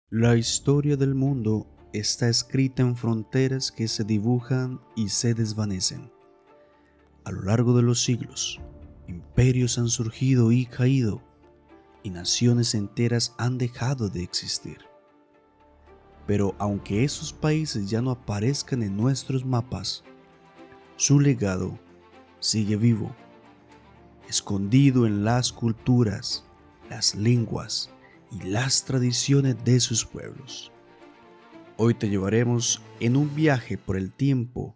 La historia del mundo está escrita en fronteras que se dibujan y se desvanecen. A lo largo de los siglos, imperios han surgido y caído, y naciones enteras han dejado de existir. Pero aunque esos países ya no aparezcan en nuestros mapas, su legado sigue vivo, escondido en las culturas, las lenguas y las tradiciones de sus pueblos. Hoy te llevaremos en un viaje por el tiempo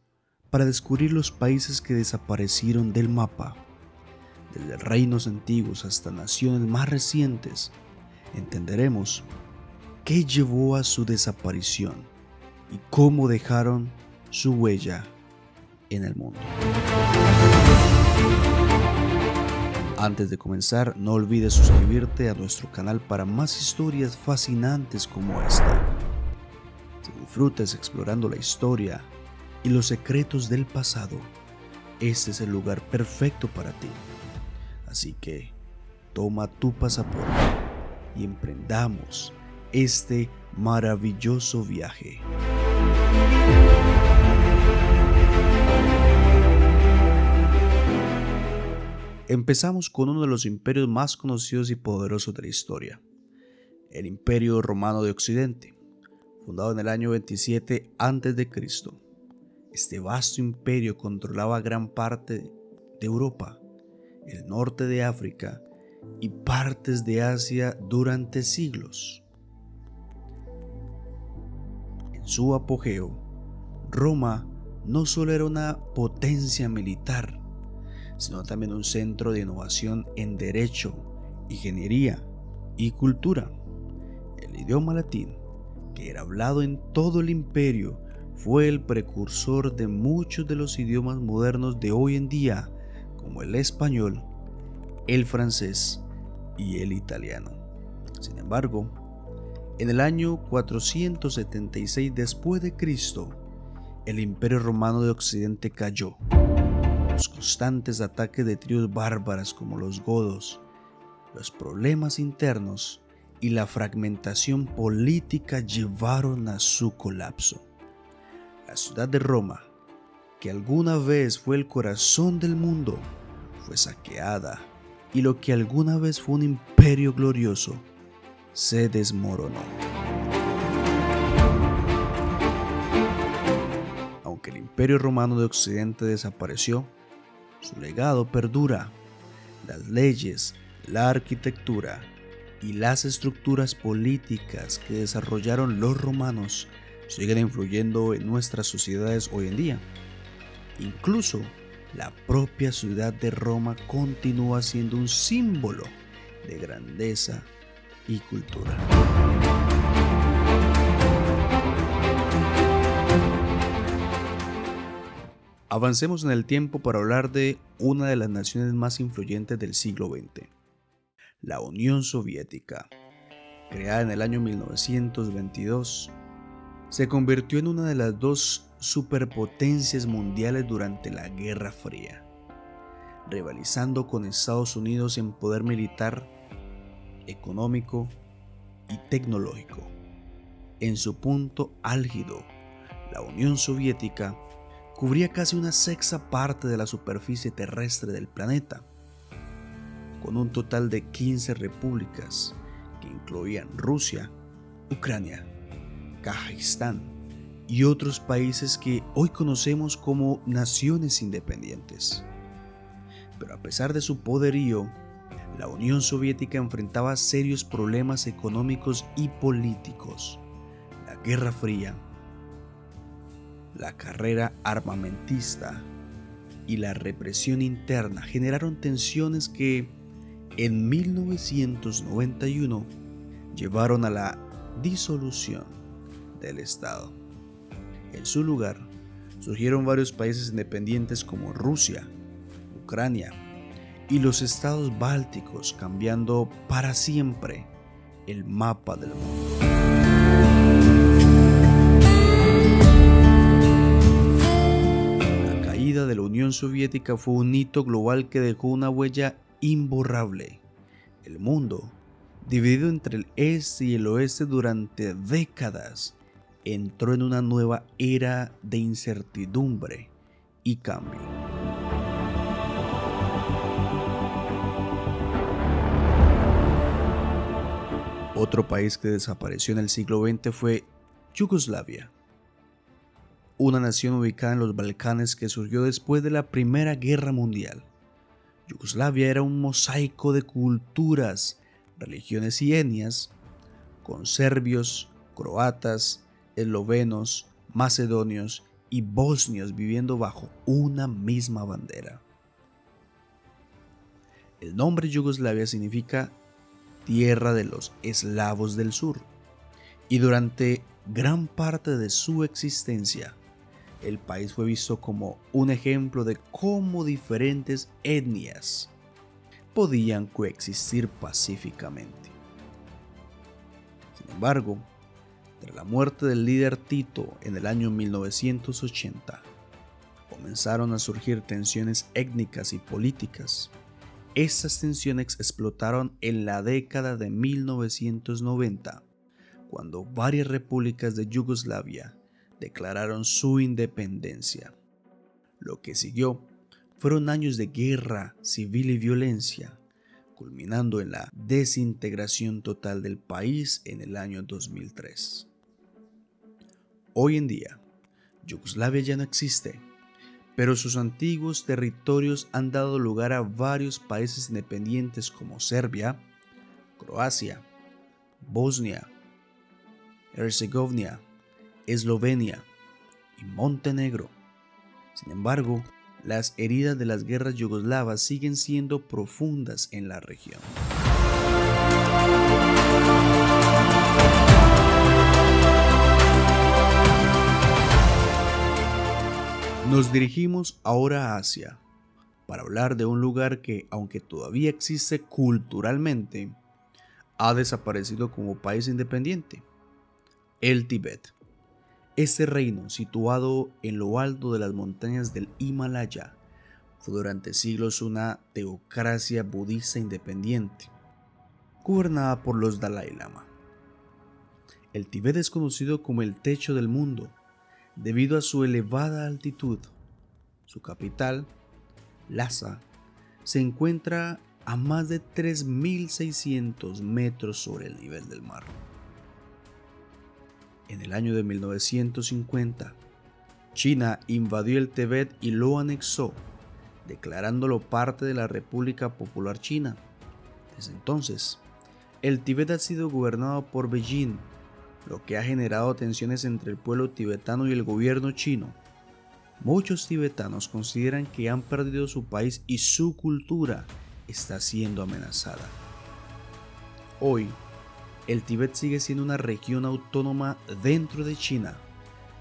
para descubrir los países que desaparecieron del mapa. Desde reinos antiguos hasta naciones más recientes, entenderemos qué llevó a su desaparición y cómo dejaron su huella en el mundo. Antes de comenzar, no olvides suscribirte a nuestro canal para más historias fascinantes como esta. Si disfrutas explorando la historia y los secretos del pasado, este es el lugar perfecto para ti. Así que toma tu pasaporte y emprendamos este maravilloso viaje. Empezamos con uno de los imperios más conocidos y poderosos de la historia, el Imperio Romano de Occidente, fundado en el año 27 a.C. Este vasto imperio controlaba gran parte de Europa, el norte de África y partes de Asia durante siglos. En su apogeo, Roma no solo era una potencia militar, sino también un centro de innovación en derecho, ingeniería y cultura. El idioma latín, que era hablado en todo el imperio, fue el precursor de muchos de los idiomas modernos de hoy en día, como el español, el francés y el italiano. Sin embargo, en el año 476 después de Cristo, el Imperio Romano de Occidente cayó. Los constantes ataques de tribus bárbaras como los godos, los problemas internos y la fragmentación política llevaron a su colapso. La ciudad de Roma, que alguna vez fue el corazón del mundo, fue saqueada y lo que alguna vez fue un imperio glorioso se desmoronó. Aunque el Imperio Romano de Occidente desapareció, su legado perdura. Las leyes, la arquitectura y las estructuras políticas que desarrollaron los romanos siguen influyendo en nuestras sociedades hoy en día. Incluso la propia ciudad de Roma continúa siendo un símbolo de grandeza y cultura. Avancemos en el tiempo para hablar de una de las naciones más influyentes del siglo XX, la Unión Soviética. Creada en el año 1922, se convirtió en una de las dos superpotencias mundiales durante la Guerra Fría, rivalizando con Estados Unidos en poder militar, económico y tecnológico. En su punto álgido, la Unión Soviética cubría casi una sexta parte de la superficie terrestre del planeta, con un total de 15 repúblicas que incluían Rusia, Ucrania, Kazajistán y otros países que hoy conocemos como naciones independientes. Pero a pesar de su poderío, la Unión Soviética enfrentaba serios problemas económicos y políticos. La Guerra Fría, la carrera armamentista y la represión interna generaron tensiones que en 1991 llevaron a la disolución del Estado. En su lugar, surgieron varios países independientes como Rusia, Ucrania y los estados bálticos, cambiando para siempre el mapa del mundo. De la Unión Soviética fue un hito global que dejó una huella imborrable. El mundo Dividido entre el este y el oeste durante décadas, entró en una nueva era de incertidumbre y cambio. Otro país que desapareció en el siglo XX fue Yugoslavia, una nación ubicada en los Balcanes que surgió después de la Primera Guerra Mundial. Yugoslavia era un mosaico de culturas, religiones y etnias, con serbios, croatas, eslovenos, macedonios y bosnios viviendo bajo una misma bandera. El nombre Yugoslavia significa tierra de los eslavos del sur, y durante gran parte de su existencia, el país fue visto como un ejemplo de cómo diferentes etnias podían coexistir pacíficamente. Sin embargo, tras la muerte del líder Tito en el año 1980, comenzaron a surgir tensiones étnicas y políticas. Estas tensiones explotaron en la década de 1990, cuando varias repúblicas de Yugoslavia declararon su independencia. Lo que siguió fueron años de guerra civil y violencia, culminando en la desintegración total del país en el año 2003. Hoy en día, Yugoslavia ya no existe, pero sus antiguos territorios han dado lugar a varios países independientes como Serbia, Croacia, Bosnia, Herzegovina, Eslovenia y Montenegro. Sin embargo, las heridas de las guerras yugoslavas siguen siendo profundas en la región. Nos dirigimos ahora a Asia para hablar de un lugar que, aunque todavía existe culturalmente, ha desaparecido como país independiente: el Tíbet. Este reino, situado en lo alto de las montañas del Himalaya, fue durante siglos una teocracia budista independiente, gobernada por los Dalai Lama. El Tíbet es conocido como el techo del mundo, debido a su elevada altitud. Su capital, Lhasa, se encuentra a más de 3.600 metros sobre el nivel del mar. En el año de 1950, China invadió el Tíbet y lo anexó, declarándolo parte de la República Popular China. Desde entonces, el Tíbet ha sido gobernado por Beijing, lo que ha generado tensiones entre el pueblo tibetano y el gobierno chino. Muchos tibetanos consideran que han perdido su país y su cultura está siendo amenazada. Hoy, el Tíbet sigue siendo una región autónoma dentro de China,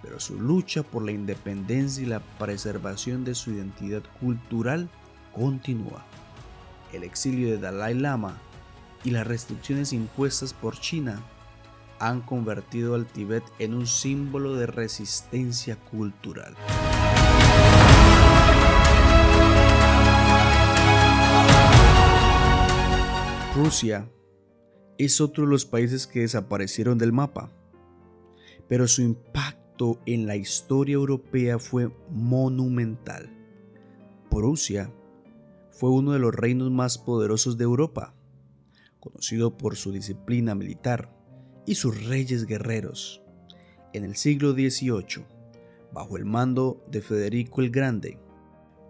pero su lucha por la independencia y la preservación de su identidad cultural continúa. El exilio de Dalai Lama y las restricciones impuestas por China han convertido al Tíbet en un símbolo de resistencia cultural. Rusia es otro de los países que desaparecieron del mapa, pero su impacto en la historia europea fue monumental. Prusia fue uno de los reinos más poderosos de Europa, conocido por su disciplina militar y sus reyes guerreros. En el siglo XVIII, bajo el mando de Federico el Grande,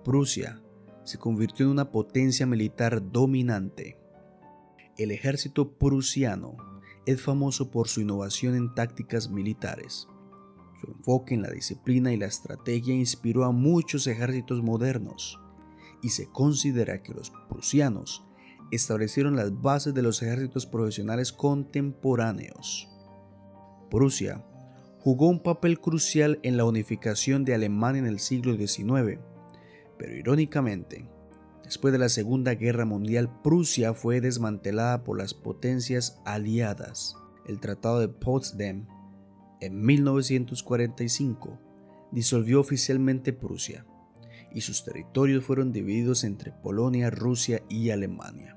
Prusia se convirtió en una potencia militar dominante. El ejército prusiano es famoso por su innovación en tácticas militares. Su enfoque en la disciplina y la estrategia inspiró a muchos ejércitos modernos, y se considera que los prusianos establecieron las bases de los ejércitos profesionales contemporáneos. Prusia jugó un papel crucial en la unificación de Alemania en el siglo XIX, pero irónicamente, después de la Segunda Guerra Mundial, Prusia fue desmantelada por las potencias aliadas. El Tratado de Potsdam, en 1945, disolvió oficialmente Prusia, y sus territorios fueron divididos entre Polonia, Rusia y Alemania.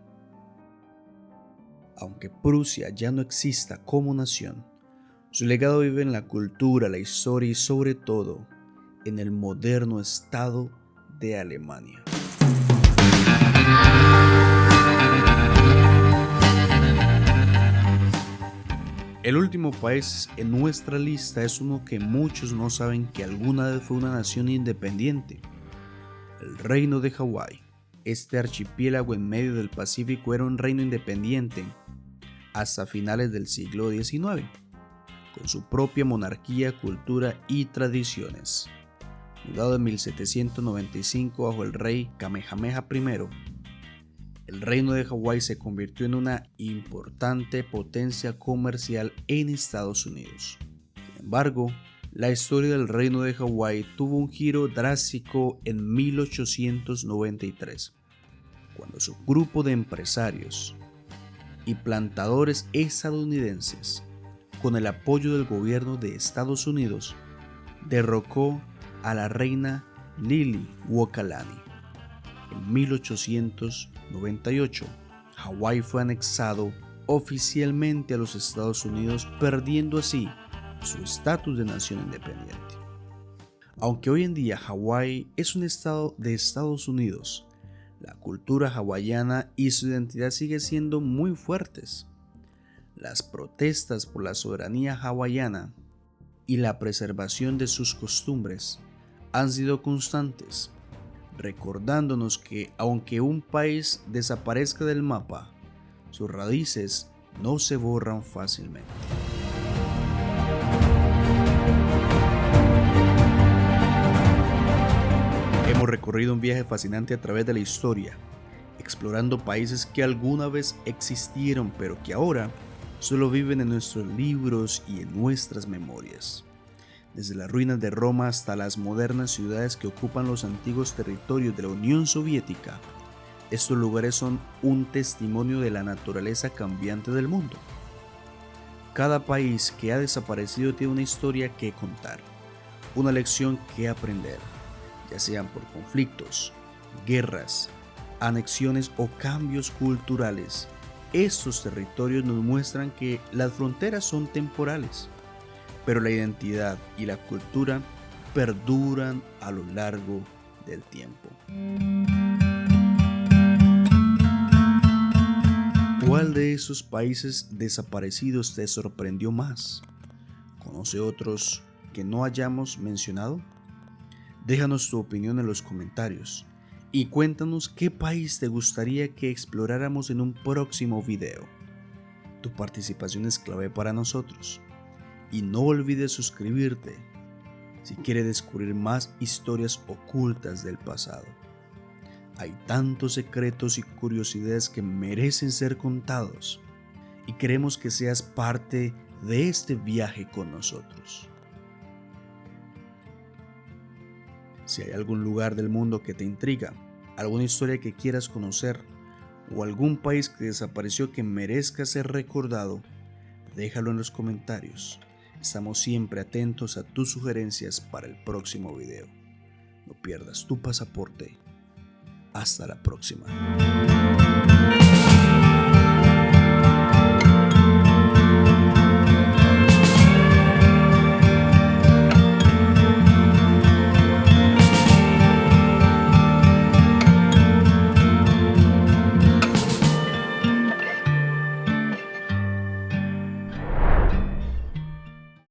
Aunque Prusia ya no exista como nación, su legado vive en la cultura, la historia y sobre todo en el moderno Estado de Alemania. El último país en nuestra lista es uno que muchos no saben que alguna vez fue una nación independiente, el Reino de Hawái. Este archipiélago en medio del Pacífico era un reino independiente hasta finales del siglo XIX, con su propia monarquía, cultura y tradiciones. Fundado en 1795 bajo el rey Kamehameha I, el Reino de Hawái se convirtió en una importante potencia comercial en Estados Unidos. Sin embargo, la historia del Reino de Hawái tuvo un giro drástico en 1893, cuando su grupo de empresarios y plantadores estadounidenses, con el apoyo del gobierno de Estados Unidos, derrocó a la reina Liliuokalani. En 1898, Hawái fue anexado oficialmente a los Estados Unidos, perdiendo así su estatus de nación independiente. Aunque hoy en día Hawái es un estado de Estados Unidos, la cultura hawaiana y su identidad sigue siendo muy fuertes. Las protestas por la soberanía hawaiana y la preservación de sus costumbres han sido constantes, recordándonos que aunque un país desaparezca del mapa, sus raíces no se borran fácilmente. Hemos recorrido un viaje fascinante a través de la historia, explorando países que alguna vez existieron pero que ahora solo viven en nuestros libros y en nuestras memorias. Desde las ruinas de Roma hasta las modernas ciudades que ocupan los antiguos territorios de la Unión Soviética, estos lugares son un testimonio de la naturaleza cambiante del mundo. Cada país que ha desaparecido tiene una historia que contar, una lección que aprender, ya sean por conflictos, guerras, anexiones o cambios culturales. Estos territorios nos muestran que las fronteras son temporales, pero la identidad y la cultura perduran a lo largo del tiempo. ¿Cuál de esos países desaparecidos te sorprendió más? ¿Conoce otros que no hayamos mencionado? Déjanos tu opinión en los comentarios y cuéntanos qué país te gustaría que exploráramos en un próximo video. Tu participación es clave para nosotros. Y no olvides suscribirte si quieres descubrir más historias ocultas del pasado. Hay tantos secretos y curiosidades que merecen ser contados y queremos que seas parte de este viaje con nosotros. Si hay algún lugar del mundo que te intriga, alguna historia que quieras conocer o algún país que desapareció que merezca ser recordado, déjalo en los comentarios. Estamos siempre atentos a tus sugerencias para el próximo video. No pierdas tu pasaporte. Hasta la próxima.